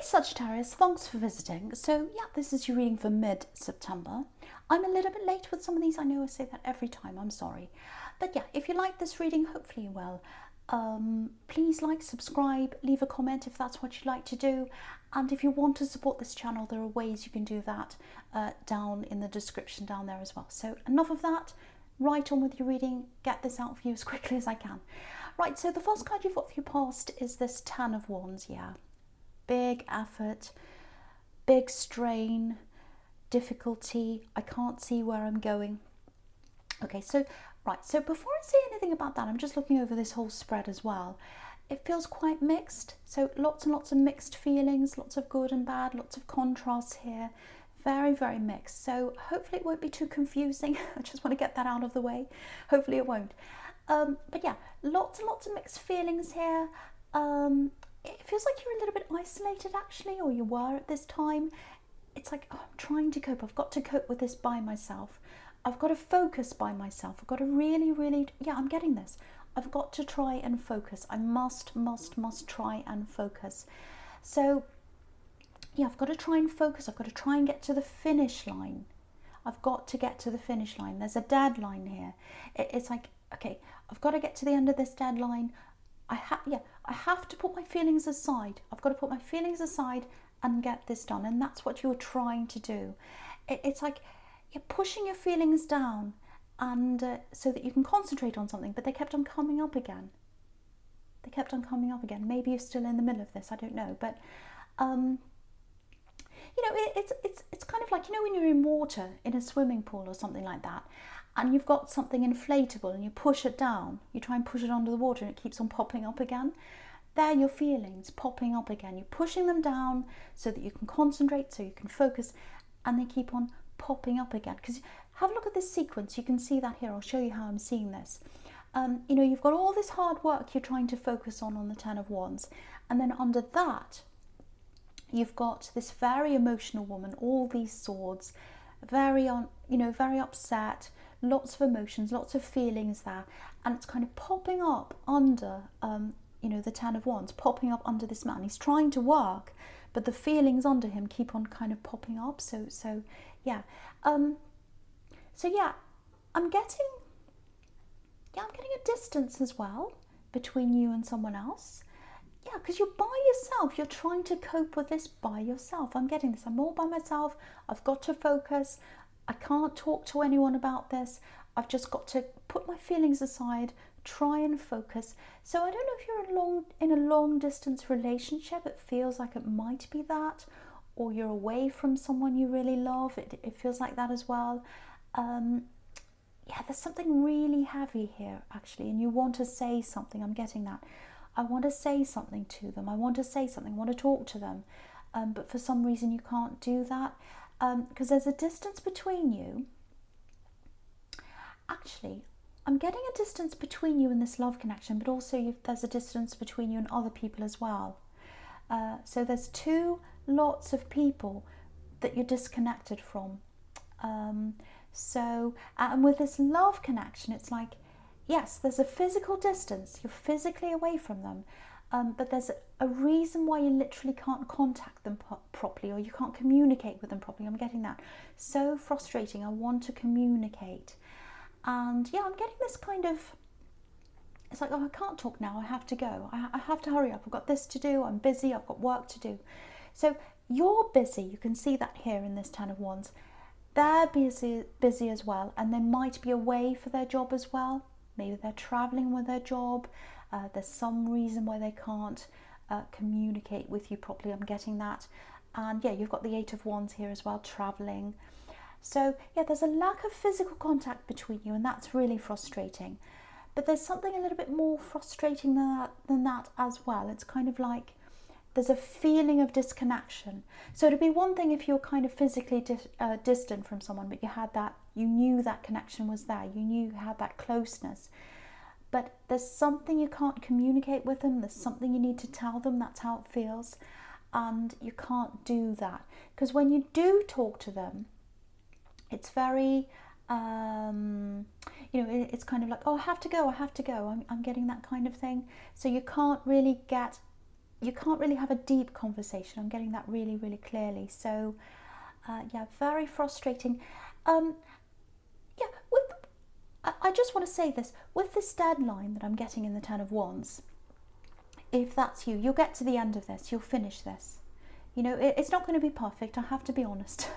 Sagittarius, thanks for visiting. So yeah, this is your reading for mid-September. I'm a little bit late with some of these. I know I say that every time, I'm sorry. But yeah, if you like this reading, hopefully you will. Please like, subscribe, leave a comment if that's what you'd like to do. And if you want to support this channel, there are ways you can do that down in the description down there as well. So enough of that, right on with your reading, get this out for you as quickly as I can. Right, so the first card you've got for your past is this Ten of Wands, yeah. Big effort, big strain, difficulty. I can't see where I'm going. Okay, so right, so before I say anything about that, I'm just looking over this whole spread as well. It feels quite mixed, so lots and lots of mixed feelings, lots of good and bad, lots of contrasts here. Very, very mixed. So hopefully it won't be too confusing. I just want to get that out of the way. Hopefully it won't. But yeah, lots and lots of mixed feelings here. It feels like you're a little bit isolated actually, or you were at this time. It's like, oh, I'm trying to cope. I've got to cope with this by myself. I've got to focus by myself. I've got to really, yeah, I'm getting this. I've got to try and focus. I must try and focus. So yeah, I've got to try and focus. I've got to try and get to the finish line. I've got to get to the finish line. There's a deadline here. It's like, okay, I've got to get to the end of this deadline. I have to put my feelings aside. I've got to put my feelings aside and get this done. And that's what you're trying to do. It's like you're pushing your feelings down, and so that you can concentrate on something, but they kept on coming up again. They kept on coming up again. Maybe you're still in the middle of this, I don't know. But you know, it's kind of like, you know, when you're in water, in a swimming pool or something like that, and you've got something inflatable and you push it down, you try and push it under the water and it keeps on popping up again. They're your feelings popping up again. You're pushing them down so that you can concentrate, so you can focus, and they keep on popping up again. Because have a look at this sequence, you can see that here. I'll show you how I'm seeing this. You know, you've got all this hard work you're trying to focus on the Ten of Wands, and then under that you've got this very emotional woman, all these swords, very upset, lots of emotions, lots of feelings there, and it's kind of popping up under you know, the Ten of Wands, popping up under this man. He's trying to work, but the feelings under him keep on kind of popping up. So yeah, I'm getting a distance as well between you and someone else. Yeah, because you're by yourself. You're trying to cope with this by yourself. I'm getting this. I'm all by myself. I've got to focus. I can't talk to anyone about this. I've just got to put my feelings aside, try and focus. So I don't know if you're in a long distance relationship. It feels like it might be that, or you're away from someone you really love. It feels like that as well. Yeah, there's something really heavy here actually, and you want to say something. I'm getting that. I want to say something to them. I want to say something. I want to talk to them. But for some reason you can't do that. Because there's a distance between you. Actually, I'm getting a distance between you and this love connection, but also there's a distance between you and other people as well. So there's two lots of people that you're disconnected from. And with this love connection, it's like, yes, there's a physical distance. You're physically away from them. But there's a reason why you literally can't contact them properly, or you can't communicate with them properly. I'm getting that. So frustrating. I want to communicate. And yeah, I'm getting this kind of, it's like, oh, I can't talk now. I have to go. I have to hurry up. I've got this to do. I'm busy. I've got work to do. So you're busy. You can see that here in this Ten of Wands. They're busy as well. And they might be away for their job as well. Maybe they're traveling with their job. There's some reason why they can't communicate with you properly. I'm getting that. And yeah, you've got the Eight of Wands here as well, traveling. So yeah, there's a lack of physical contact between you, and that's really frustrating. But there's something a little bit more frustrating than that as well. It's kind of like there's a feeling of disconnection. So it'd be one thing if you're kind of physically distant from someone, but you knew that connection was there. You knew you had that closeness. But there's something you can't communicate with them. There's something you need to tell them. That's how it feels. And you can't do that. Because when you do talk to them, it's very, it's kind of like, oh, I have to go. I'm getting that kind of thing. So you can't really get you can't really have a deep conversation. I'm getting that really, really clearly. So, yeah, very frustrating. Yeah, I just want to say this. With this deadline that I'm getting in the Ten of Wands, if that's you, you'll get to the end of this. You'll finish this. You know, it's not going to be perfect. I have to be honest.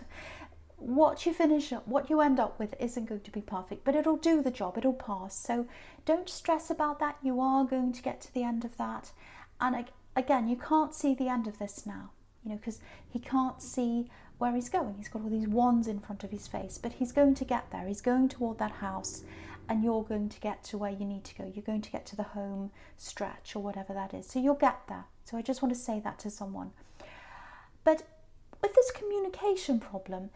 What you finish up, what you end up with isn't going to be perfect, but it'll do the job. It'll pass. So don't stress about that. You are going to get to the end of that. And again, you can't see the end of this now, you know, because he can't see where he's going. He's got all these wands in front of his face, but he's going to get there. He's going toward that house, and you're going to get to where you need to go. You're going to get to the home stretch or whatever that is. So you'll get there. So I just want to say that to someone. But with this communication problem,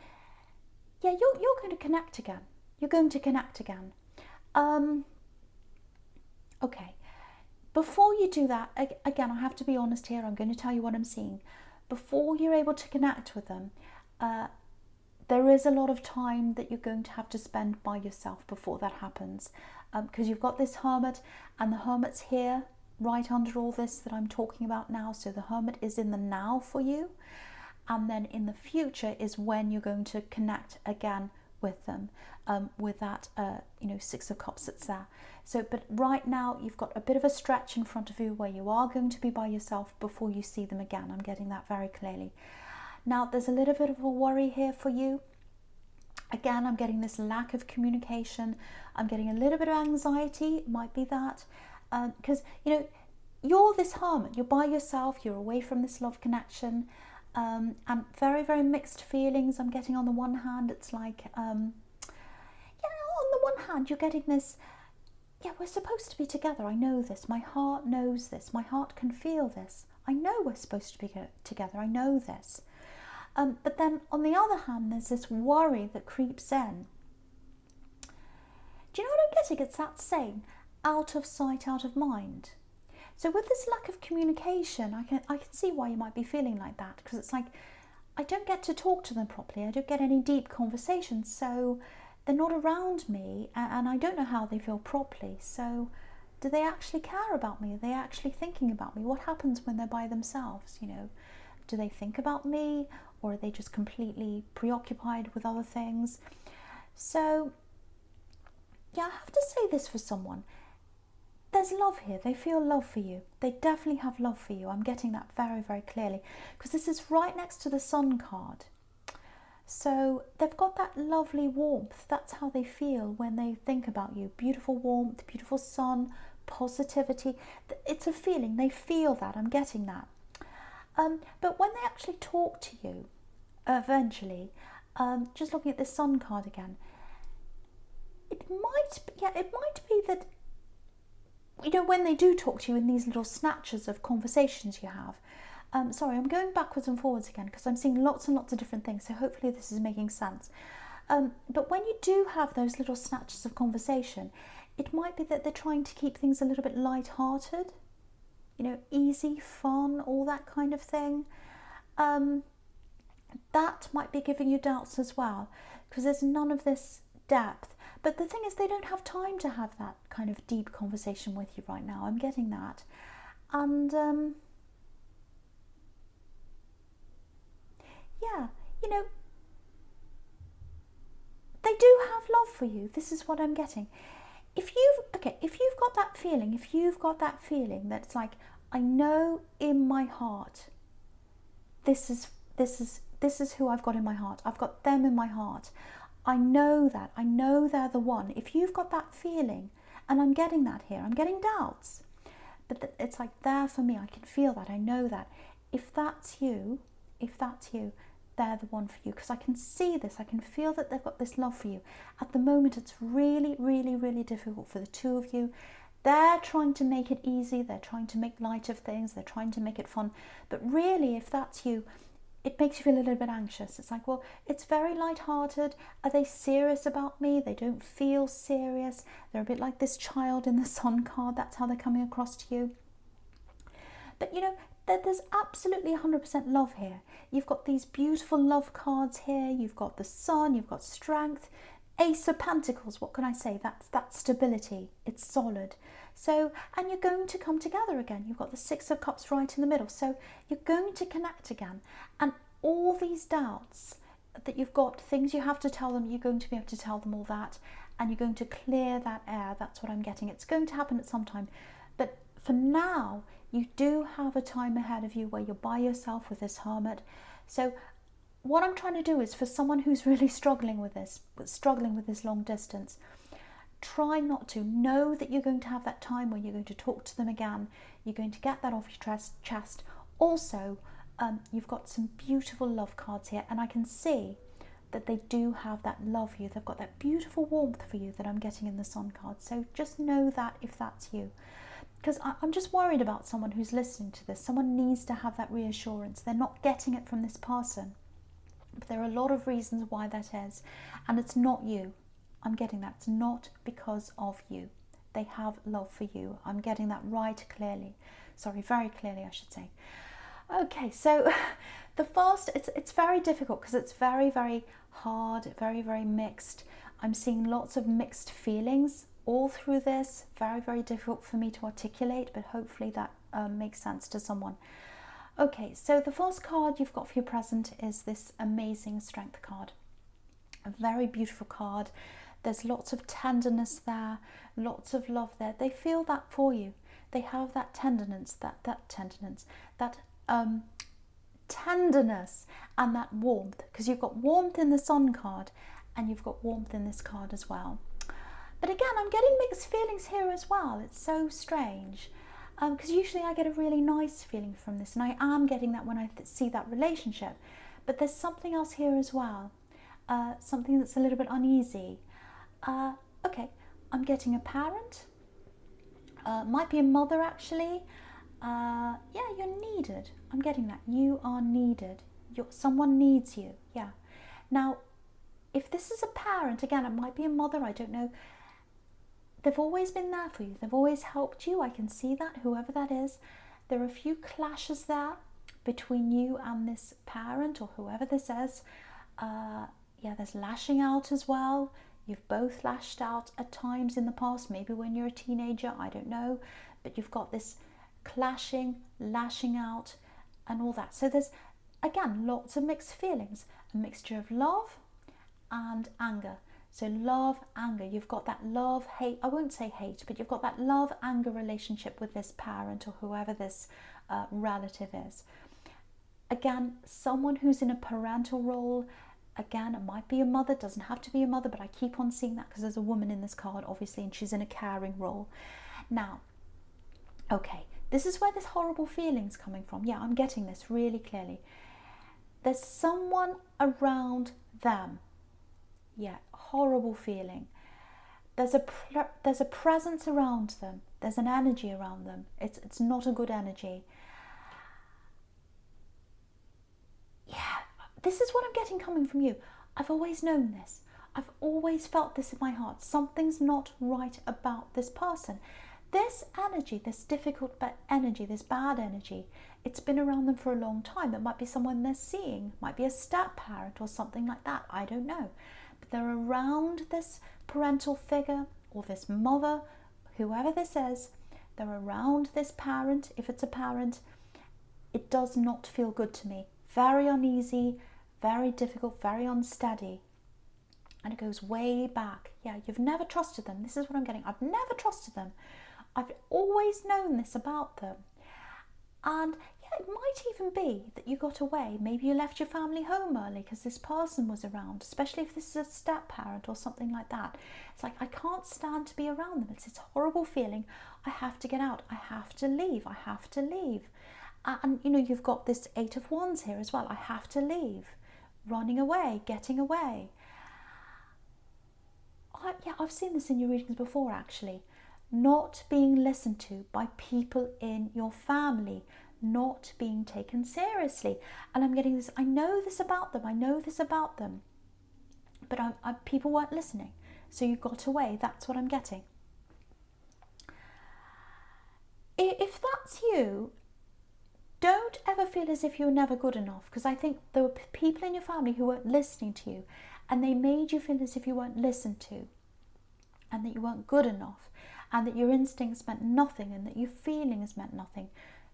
yeah, you're going to connect again. You're going to connect again. Okay. Before you do that, again, I have to be honest here. I'm going to tell you what I'm seeing. Before you're able to connect with them, there is a lot of time that you're going to have to spend by yourself before that happens. Because you've got this hermit, and the hermit's here right under all this that I'm talking about now. So the hermit is in the now for you. And then in the future is when you're going to connect again with them, with that, you know, Six of Cups that's there. So, but right now you've got a bit of a stretch in front of you where you are going to be by yourself before you see them again. I'm getting that very clearly. Now, there's a little bit of a worry here for you. Again, I'm getting this lack of communication. I'm getting a little bit of anxiety. It might be that. Because, you know, you're this hermit. You're by yourself. You're away from this love connection. And very, very mixed feelings. I'm getting on the one hand, it's like, yeah, on the one hand, you're getting this, yeah, we're supposed to be together. I know this. My heart knows this. My heart can feel this. I know we're supposed to be together. I know this. But then on the other hand, there's this worry that creeps in. Do you know what I'm getting? It's that saying, out of sight, out of mind. So with this lack of communication, I can see why you might be feeling like that, because it's like, I don't get to talk to them properly. I don't get any deep conversations, so they're not around me, and I don't know how they feel properly. So do they actually care about me? Are they actually thinking about me? What happens when they're by themselves, you know? Do they think about me, or are they just completely preoccupied with other things? So, yeah, I have to say this for someone. There's love here. They feel love for you. They definitely have love for you. I'm getting that very, very clearly, because this is right next to the Sun card. So they've got that lovely warmth. That's how they feel when they think about you. Beautiful warmth, beautiful sun, positivity. It's a feeling. They feel that. I'm getting that. But when they actually talk to you, eventually, just looking at this Sun card again, it might be that, you know, when they do talk to you in these little snatches of conversations you have. Sorry, I'm going backwards and forwards again because I'm seeing lots and lots of different things. So hopefully this is making sense. But when you do have those little snatches of conversation, it might be that they're trying to keep things a little bit light-hearted, you know, easy, fun, all that kind of thing. That might be giving you doubts as well, because there's none of this depth. But the thing is, they don't have time to have that kind of deep conversation with you right now. I'm getting that. And, yeah, you know, they do have love for you. This is what I'm getting. If you've got that feeling, that it's like, I know in my heart, this is who I've got in my heart. I've got them in my heart. I know that. I know they're the one. If you've got that feeling, and I'm getting that here, I'm getting doubts, but it's like there for me. I can feel that. I know that. If that's you, they're the one for you, because I can see this. I can feel that they've got this love for you. At the moment, it's really, really, really difficult for the two of you. They're trying to make it easy. They're trying to make light of things. They're trying to make it fun. But really, if that's you, it makes you feel a little bit anxious. It's like, well, it's very light-hearted. Are they serious about me? They don't feel serious. They're a bit like this child in the Sun card. That's how they're coming across to you. But, you know, there's absolutely 100% love here. You've got these beautiful love cards here. You've got the Sun. You've got strength. Ace of Pentacles, what can I say? That's that stability. It's solid. So, and you're going to come together again. You've got the Six of Cups right in the middle. So you're going to connect again. And all these doubts that you've got, things you have to tell them, you're going to be able to tell them all that. And you're going to clear that air. That's what I'm getting. It's going to happen at some time. But for now, you do have a time ahead of you where you're by yourself with this Hermit. So what I'm trying to do is, for someone who's really struggling with this long distance, try not to. Know that you're going to have that time where you're going to talk to them again. You're going to get that off your chest. Also, you've got some beautiful love cards here, and I can see that they do have that love for you. They've got that beautiful warmth for you that I'm getting in the Sun card. So just know that if that's you. Because I'm just worried about someone who's listening to this. Someone needs to have that reassurance. They're not getting it from this person. But there are a lot of reasons why that is. And it's not you. I'm getting that. It's not because of you. They have love for you. I'm getting that right clearly. Sorry, very clearly, I should say. Okay, so the first, it's very difficult because it's very, very hard, very, very mixed. I'm seeing lots of mixed feelings all through this. Very, very difficult for me to articulate, but hopefully that makes sense to someone. Okay, so the first card you've got for your present is this amazing Strength card. A very beautiful card. There's lots of tenderness there, lots of love there. They feel that for you. They have that tenderness, that tenderness and that warmth, because you've got warmth in the Sun card and you've got warmth in this card as well. But again, I'm getting mixed feelings here as well. It's so strange. Because usually I get a really nice feeling from this, and I am getting that when I see that relationship. But there's something else here as well, something that's a little bit uneasy. Okay, I'm getting a parent, might be a mother actually. Yeah, you're needed. I'm getting that. You are needed. Someone needs you. Yeah. Now, if this is a parent, again, it might be a mother, I don't know. They've always been there for you. They've always helped you. I can see that, whoever that is. There are a few clashes there between you and this parent or whoever this is. Yeah, there's lashing out as well. You've both lashed out at times in the past, maybe when you're a teenager, I don't know. But you've got this clashing, lashing out and all that. So there's, again, lots of mixed feelings. A mixture of love and anger. So love, anger, you've got that love, hate, I won't say hate, but you've got that love, anger relationship with this parent or whoever this relative is. Again, someone who's in a parental role, again, it might be a mother, doesn't have to be a mother, but I keep on seeing that because there's a woman in this card, obviously, and she's in a caring role. Now, okay, this is where this horrible feeling's coming from. Yeah, I'm getting this really clearly. There's someone around them. Yeah, horrible feeling. There's a presence around them. There's an energy around them. It's not a good energy. Yeah, this is what I'm getting coming from you. I've always known this. I've always felt this in my heart. Something's not right about this person. This energy, this difficult energy, this bad energy, it's been around them for a long time. It might be someone they're seeing, it might be a step parent or something like that. I don't know. They're around this parental figure or this mother, whoever this is, they're around this parent. If it's a parent, it does not feel good to me. Very uneasy, very difficult, very unsteady. And it goes way back. Yeah, you've never trusted them. This is what I'm getting. I've never trusted them. I've always known this about them. And yeah, it might even be that you got away. Maybe you left your family home early because this person was around, especially if this is a step parent or something like that. It's like, I can't stand to be around them. It's this horrible feeling. I have to get out. I have to leave. I have to leave. And you know, you've got this Eight of Wands here as well. I have to leave. Running away, getting away. Yeah, I've seen this in your readings before actually. Not being listened to by people in your family, not being taken seriously. And I'm getting this, I know this about them, I know this about them, but people weren't listening, so you got away. That's what I'm getting. If that's you, don't ever feel as if you're never good enough, because I think there were people in your family who weren't listening to you, and they made you feel as if you weren't listened to, and that you weren't good enough, and that your instincts meant nothing, and that your feelings meant nothing.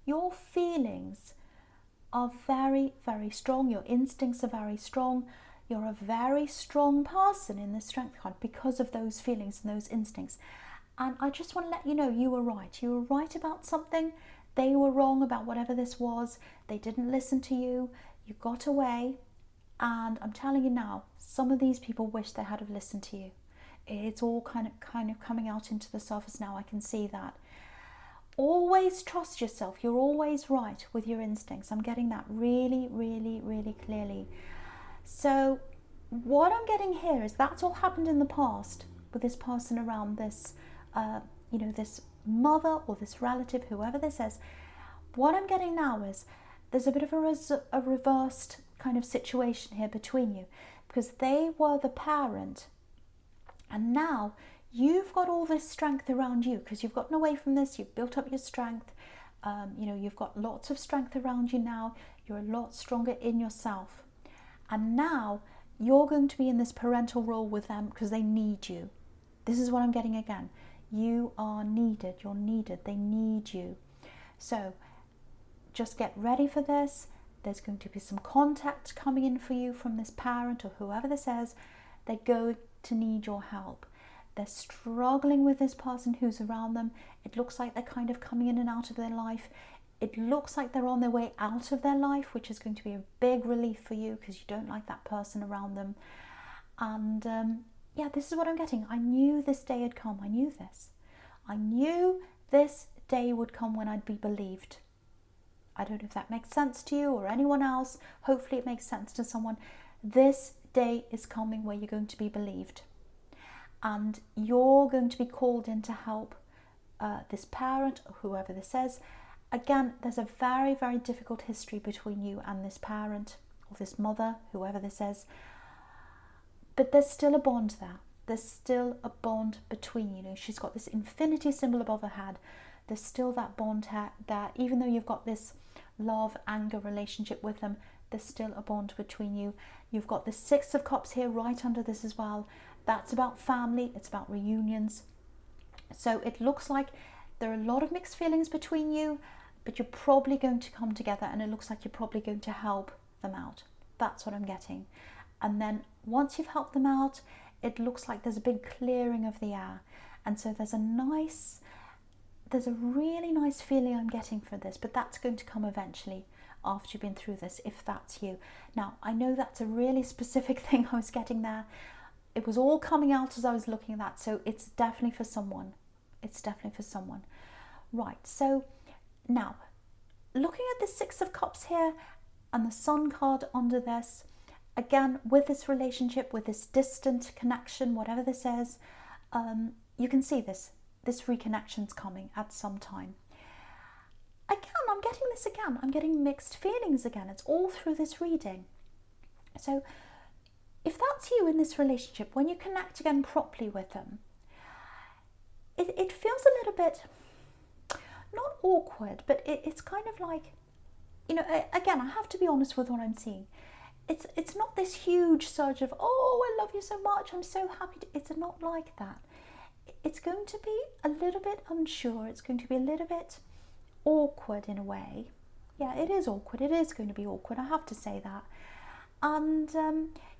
Your feelings are very, very strong. Your instincts are very strong. You're a very strong person in the Strength card because of those feelings and those instincts. And I just want to let you know, you were right. You were right about something. They were wrong about whatever this was. They didn't listen to you. You got away. And I'm telling you now, some of these people wish they had have listened to you. It's all kind of coming out into the surface now. I can see that. Always trust yourself. You're always right with your instincts. I'm getting that really, really, really clearly. So what I'm getting here is that's all happened in the past with this person around this, this mother or this relative, whoever this is. What I'm getting now is there's a bit of a reversed kind of situation here between you, because they were the parent, and now you've got all this strength around you because you've gotten away from this. You've built up your strength. You've got lots of strength around you now. You're a lot stronger in yourself. And now you're going to be in this parental role with them because they need you. This is what I'm getting again. You are needed. You're needed. They need you. So just get ready for this. There's going to be some contact coming in for you from this parent or whoever this is. They're going to need your help. They're struggling with this person who's around them. It looks like they're kind of coming in and out of their life. It looks like they're on their way out of their life, which is going to be a big relief for you because you don't like that person around them. And this is what I'm getting. I knew this day had come. I knew this. I knew this day would come when I'd be believed. I don't know if that makes sense to you or anyone else. Hopefully it makes sense to someone. This day is coming where you're going to be believed. And you're going to be called in to help this parent or whoever this is. Again, there's a very, very difficult history between you and this parent or this mother, whoever this is. But there's still a bond there. There's still a bond between you. She's got this infinity symbol above her head. There's still that bond there. Even though you've got this love, anger relationship with them, there's still a bond between you. You've got the Six of Cups here right under this as well. That's about family. It's about reunions. So it looks like there are a lot of mixed feelings between you, but you're probably going to come together, and it looks like you're probably going to help them out. That's what I'm getting. And then once you've helped them out, it looks like there's a big clearing of the air. And so there's a really nice feeling I'm getting for this, but that's going to come eventually after you've been through this, if that's you. Now, I know that's a really specific thing I was getting there. It was all coming out as I was looking at that, so it's definitely for someone. It's definitely for someone. Right, so now, looking at the Six of Cups here and the Sun card under this, again, with this relationship, with this distant connection, whatever this is, you can see this reconnection's coming at some time. Again, I'm getting this again. I'm getting mixed feelings again. It's all through this reading. So if that's you in this relationship, when you connect again properly with them, it feels a little bit, not awkward, but it's kind of like, again, I have to be honest with what I'm seeing. It's not this huge surge of, oh, I love you so much, I'm so happy. It's not like that. It's going to be a little bit unsure. It's going to be a little bit awkward in a way. Yeah, it is awkward. It is going to be awkward. I have to say that. And,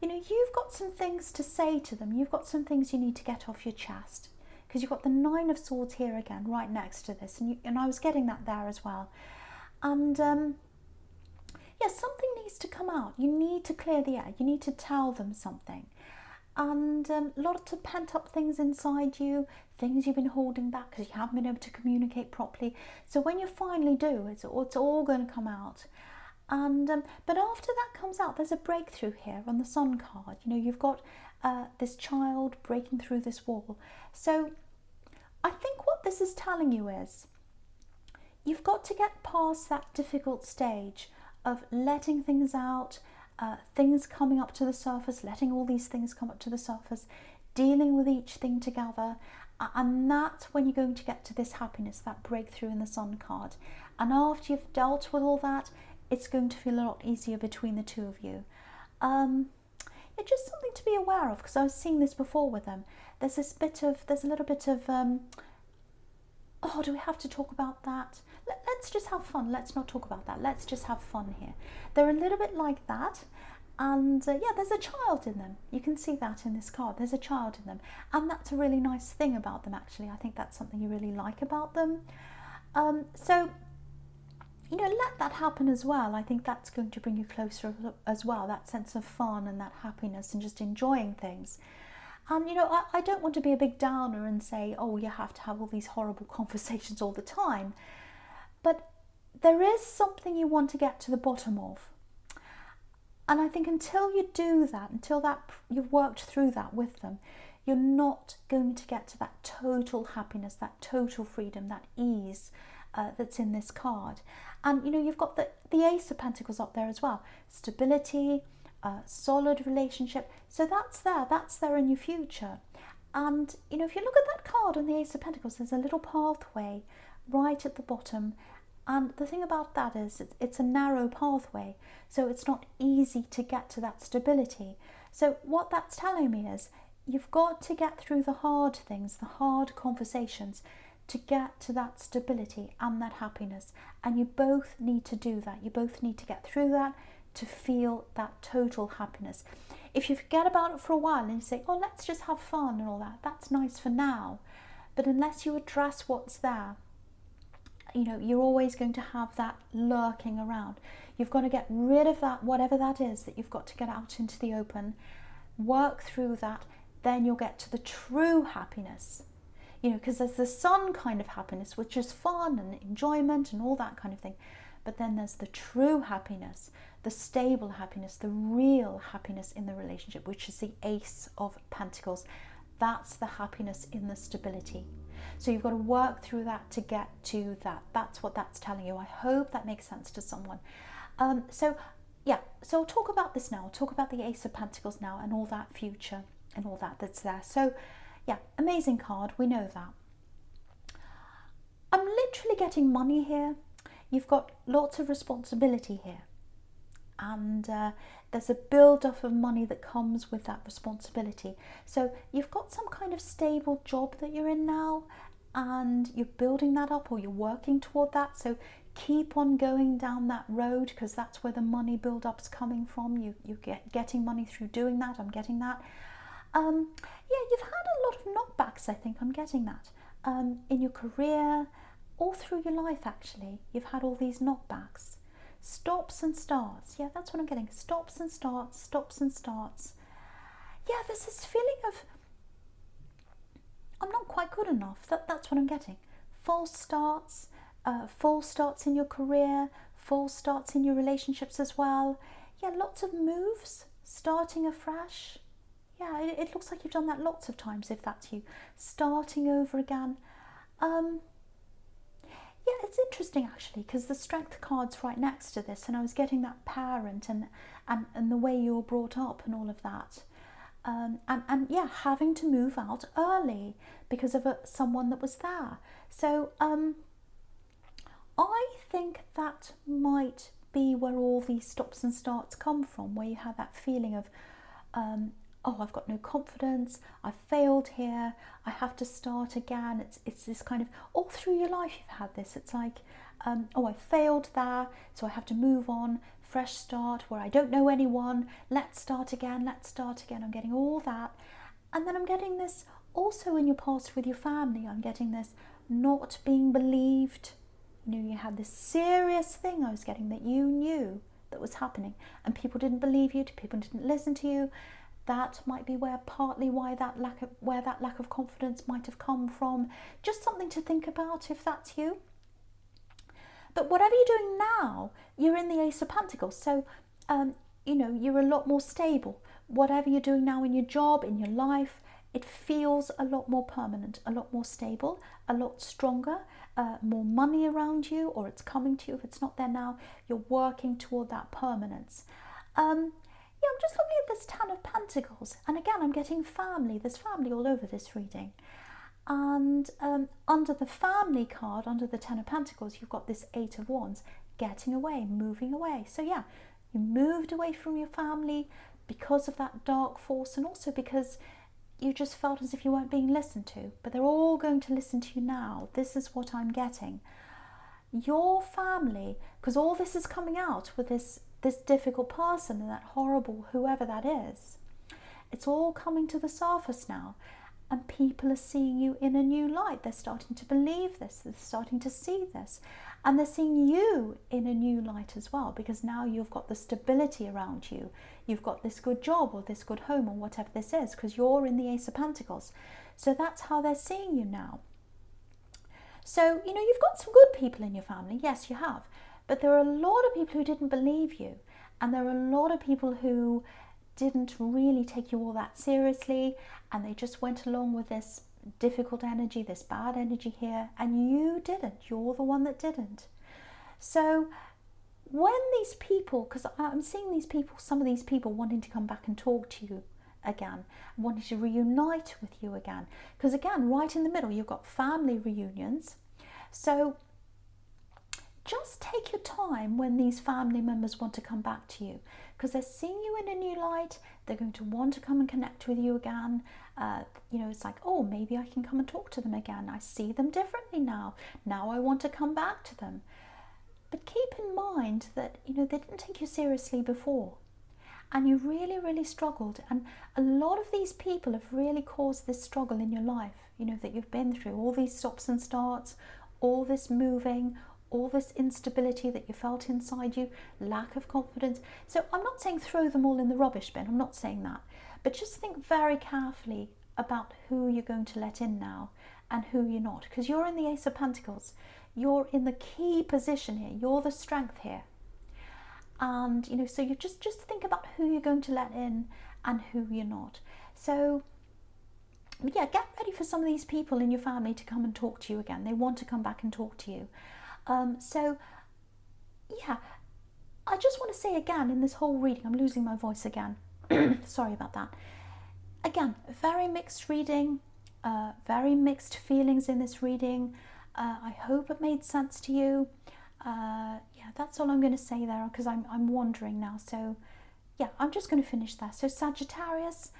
you've got some things to say to them. You've got some things you need to get off your chest. Because you've got the Nine of Swords here again, right next to this. And I was getting that there as well. And, something needs to come out. You need to clear the air. You need to tell them something. And lots of pent-up things inside you, things you've been holding back because you haven't been able to communicate properly. So when you finally do, it's all going to come out. And but after that comes out, there's a breakthrough here on the Sun card. You've got this child breaking through this wall. So I think what this is telling you is you've got to get past that difficult stage of letting things out, things coming up to the surface, letting all these things come up to the surface, dealing with each thing together. And that's when you're going to get to this happiness, that breakthrough in the Sun card. And after you've dealt with all that, it's going to feel a lot easier between the two of you. it's just something to be aware of, because I was seeing this before with them. There's a little bit of, oh, do we have to talk about that? Let's just have fun. Let's not talk about that. Let's just have fun here. They're a little bit like that. And yeah, there's a child in them. You can see that in this card. There's a child in them. And that's a really nice thing about them, actually. I think that's something you really like about them. So, you know, let that happen as well. I think that's going to bring you closer as well, that sense of fun and that happiness and just enjoying things. And, you know, I don't want to be a big downer and say, oh, you have to have all these horrible conversations all the time. But there is something you want to get to the bottom of. And I think until you do that, until you've worked through that with them, you're not going to get to that total happiness, that total freedom, that ease that's in this card. And, you know, you've got the Ace of Pentacles up there as well. Stability, solid relationship. So that's there in your future. And, you know, if you look at that card on the Ace of Pentacles, there's a little pathway right at the bottom. And the thing about that is it's a narrow pathway, so it's not easy to get to that stability. So what that's telling me is you've got to get through the hard things, the hard conversations, to get to that stability and that happiness. And you both need to do that. You both need to get through that to feel that total happiness. If you forget about it for a while and you say, oh, let's just have fun and all that, that's nice for now. But unless you address what's there, you know, you're always going to have that lurking around. You've got to get rid of that, whatever that is that you've got to get out into the open, work through that, then you'll get to the true happiness. You know, because there's the sun kind of happiness, which is fun and enjoyment and all that kind of thing. But then there's the true happiness, the stable happiness, the real happiness in the relationship, which is the Ace of Pentacles. That's the happiness in the stability. So you've got to work through that to get to that. That's what that's telling you. I hope that makes sense to someone. So I'll talk about this now. I'll talk about the Ace of Pentacles now and all that future and all that's there. So yeah, amazing card. We know that. I'm literally getting money here. You've got lots of responsibility here. And there's a build-up of money that comes with that responsibility. So you've got some kind of stable job that you're in now, and you're building that up, or you're working toward that. So keep on going down that road, because that's where the money build-up's coming from. You're getting money through doing that. I'm getting that. Yeah, you've had a lot of knockbacks, I think. I'm getting that. In your career, all through your life, actually. You've had all these knockbacks. Stops and starts. Yeah, that's what I'm getting. Stops and starts, stops and starts. Yeah, there's this feeling of I'm not quite good enough. That's what I'm getting. False starts in your career, false starts in your relationships as well. Yeah, lots of moves, starting afresh. Yeah, it looks like you've done that lots of times if that's you. Starting over again. Yeah, it's interesting actually, because the Strength card's right next to this, and I was getting that parent and the way you were brought up and all of that. And yeah, having to move out early because of someone that was there. So I think that might be where all these stops and starts come from, where you have that feeling of, oh, I've got no confidence, I failed here, I have to start again. It's this kind of, all through your life you've had this. It's like, oh, I failed there, so I have to move on, fresh start, where I don't know anyone, let's start again. I'm getting all that. And then I'm getting this also in your past with your family. I'm getting this not being believed. You know, you had this serious thing I was getting that you knew that was happening, and people didn't believe you, people didn't listen to you. That might be partly why that lack of confidence might have come from. Just something to think about if that's you. But whatever you're doing now, you're in the Ace of Pentacles. So, you know, you're a lot more stable. Whatever you're doing now in your job, in your life, it feels a lot more permanent, a lot more stable, a lot stronger, more money around you, or it's coming to you if it's not there now. You're working toward that permanence. Yeah, I'm just looking at this Ten of Pentacles, and again I'm getting family. There's family all over this reading. And under the family card, under the Ten of Pentacles, you've got this Eight of Wands, getting away, moving away. So yeah, you moved away from your family, because of that dark force, and also because you just felt as if you weren't being listened to. But they're all going to listen to you now. This is what I'm getting. Your family, because all this is coming out with this difficult person and that horrible whoever that is, it's all coming to the surface now, and people are seeing you in a new light. They're starting to believe this, they're starting to see this, and they're seeing you in a new light as well, because now you've got the stability around you. You've got this good job or this good home or whatever this is, because you're in the Ace of Pentacles. So that's how they're seeing you now. So, you know, you've got some good people in your family. Yes, you have. But there are a lot of people who didn't believe you. And there are a lot of people who didn't really take you all that seriously. And they just went along with this difficult energy, this bad energy here. And you didn't. You're the one that didn't. So when these people, because I'm seeing these people, some of these people wanting to come back and talk to you again, wanting to reunite with you again, because again, right in the middle you've got family reunions. So just take your time when these family members want to come back to you, because they're seeing you in a new light. They're going to want to come and connect with you again. You know, it's like, oh, maybe I can come and talk to them again. I see them differently now. Now I want to come back to them. But keep in mind that, you know, they didn't take you seriously before. And you really, really struggled. And a lot of these people have really caused this struggle in your life, you know, that you've been through. All these stops and starts, all this moving, all this instability that you felt inside you, lack of confidence. So I'm not saying throw them all in the rubbish bin. I'm not saying that. But just think very carefully about who you're going to let in now and who you're not. Because you're in the Ace of Pentacles. You're in the key position here. You're the strength here. And, you know, so you just think about who you're going to let in and who you're not. So, yeah, get ready for some of these people in your family to come and talk to you again. They want to come back and talk to you. So, yeah, I just want to say again in this whole reading, I'm losing my voice again. Sorry about that. Again, very mixed reading, very mixed feelings in this reading. I hope it made sense to you. Yeah, that's all I'm going to say there, because I'm wandering now. So yeah, I'm just going to finish there. So Sagittarius,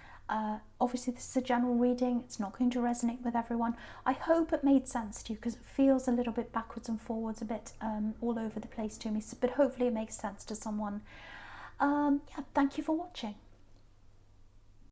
obviously this is a general reading. It's not going to resonate with everyone. I hope it made sense to you, because it feels a little bit backwards and forwards, a bit all over the place to me. So, but hopefully it makes sense to someone. Yeah, thank you for watching.